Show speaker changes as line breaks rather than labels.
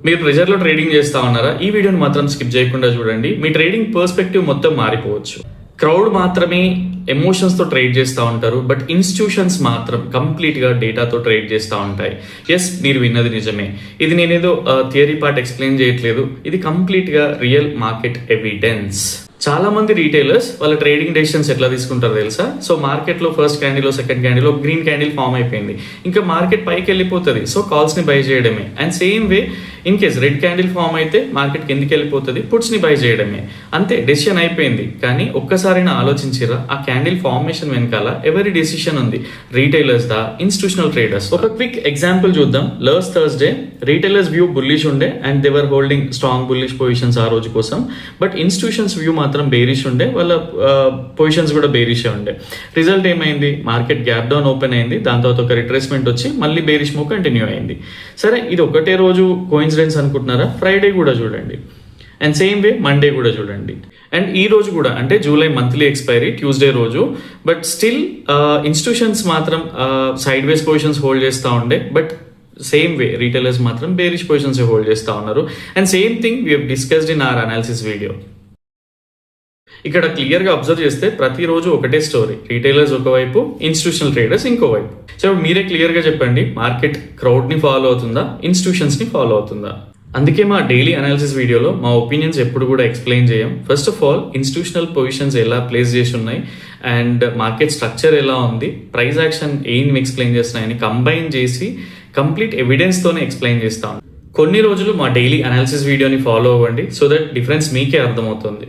మీరు ప్రెజర్లో ట్రేడింగ్ చేస్తా ఉన్నారా? ఈ వీడియోని మాత్రం స్కిప్ చేయకుండా చూడండి. మీ ట్రేడింగ్ పర్స్పెక్టివ్ మొత్తం మారిపోవచ్చు. క్రౌడ్ మాత్రమే ఎమోషన్స్తో ట్రేడ్ చేస్తూ ఉంటారు, బట్ ఇన్స్టిట్యూషన్స్ మాత్రం కంప్లీట్గా డేటాతో ట్రేడ్ చేస్తూ ఉంటాయి. ఎస్, మీరు విన్నది నిజమే. ఇది నేనేదో థియరీ పార్ట్ ఎక్స్ప్లెయిన్ చేయట్లేదు, ఇది కంప్లీట్గా రియల్ మార్కెట్ ఎవిడెన్స్. చాలా మంది రీటైలర్స్ వాళ్ళ ట్రేడింగ్ డెసిషన్స్ ఎట్లా తీసుకుంటారో తెలుసా? సో మార్కెట్లో first candle, second candle, green candle form అయిపోయింది, ఇంకా మార్కెట్ పైకి వెళ్ళిపోతుంది, సో కాల్స్ని బై చేయడమే. And same way in case red candle form అయితే మార్కెట్ కిందికి వెళ్ళిపోతుంది, పుట్స్ని బై చేయడమే. అంతే, డెసిషన్ అయిపోయింది. కానీ ఒక్కసారైనా ఆలోచించిరా, ఆ క్యాండిల్ ఫార్మేషన్ వెనకాల ఎవరి డెసిషన్ ఉంది? రీటైలర్స్ దా, ఇన్స్టిట్యూషనల్ ట్రేడర్స్? ఒక క్విక్ ఎగ్జాంపుల్ చూద్దాం. Last Thursday retailers view bullish ఉండే and they are holding strong bullish positions ఆ రోజు కోసం. బట్ ఇన్స్టిట్యూషన్స్ వ్యూ మాత్రం బేరిష్ ఉండే, వాళ్ళ పొజిషన్స్ కూడా బేరిషే ఉండే. రిజల్ట్ ఏమైంది? మార్కెట్ గ్యాప్ డౌన్ ఓపెన్ అయింది, దాని తర్వాత ఒక రిట్రేస్మెంట్ వచ్చి మళ్ళీ బేరిష్ మూవ్ కంటిన్యూ అయింది. సరే, ఇది ఒకటే రోజు కోయిన్సిడెన్స్ అనుకుంటున్నారా? ఫ్రైడే కూడా చూడండి, అండ్ సేమ్ వే మండే కూడా చూడండి, అండ్ ఈ రోజు కూడా, అంటే జూలై మంత్లీ ఎక్స్పైరీ ట్యూస్డే రోజు. బట్ స్టిల్ ఇన్స్టిట్యూషన్స్ మాత్రం సైడ్ వేస్ పొజిషన్స్ హోల్డ్ చేస్తూ ఉండే, బట్ సేమ్ వే రీటైలర్స్ మాత్రం బేరిష్ పొజిషన్స్ హోల్డ్ చేస్తూ ఉన్నారు. And same thing we have discussed in our analysis video. ఇక్కడ క్లియర్గా అబ్జర్వ్ చేస్తే ప్రతిరోజు ఒకటే స్టోరీ. రీటైలర్స్ ఒకవైపు, ఇన్స్టిట్యూషనల్ ట్రేడర్స్ ఇంకోవైపు. సో మీరే క్లియర్గా చెప్పండి, మార్కెట్ క్రౌడ్ని ఫాలో అవుతుందా, ఇన్స్టిట్యూషన్స్ని ఫాలో అవుతుందా? అందుకే మా డైలీ అనాలిసిస్ వీడియోలో మా ఒపీనియన్స్ ఎప్పుడు కూడా ఎక్స్ప్లెయిన్ చేయం. First of all institutional positions ఎలా ప్లేస్ చేసి ఉన్నాయి, అండ్ మార్కెట్ స్ట్రక్చర్ ఎలా ఉంది, ప్రైస్ యాక్షన్ ఏం ఎక్స్ప్లెయిన్ చేస్తున్నాయని కంబైన్ చేసి కంప్లీట్ ఎవిడెన్స్తోనే ఎక్స్ప్లెయిన్ చేస్తాం. కొన్ని రోజులు మా డైలీ అనాలిసిస్ వీడియోని ఫాలో అవ్వండి, సో దట్ డిఫరెన్స్ మీకే అర్థమవుతుంది.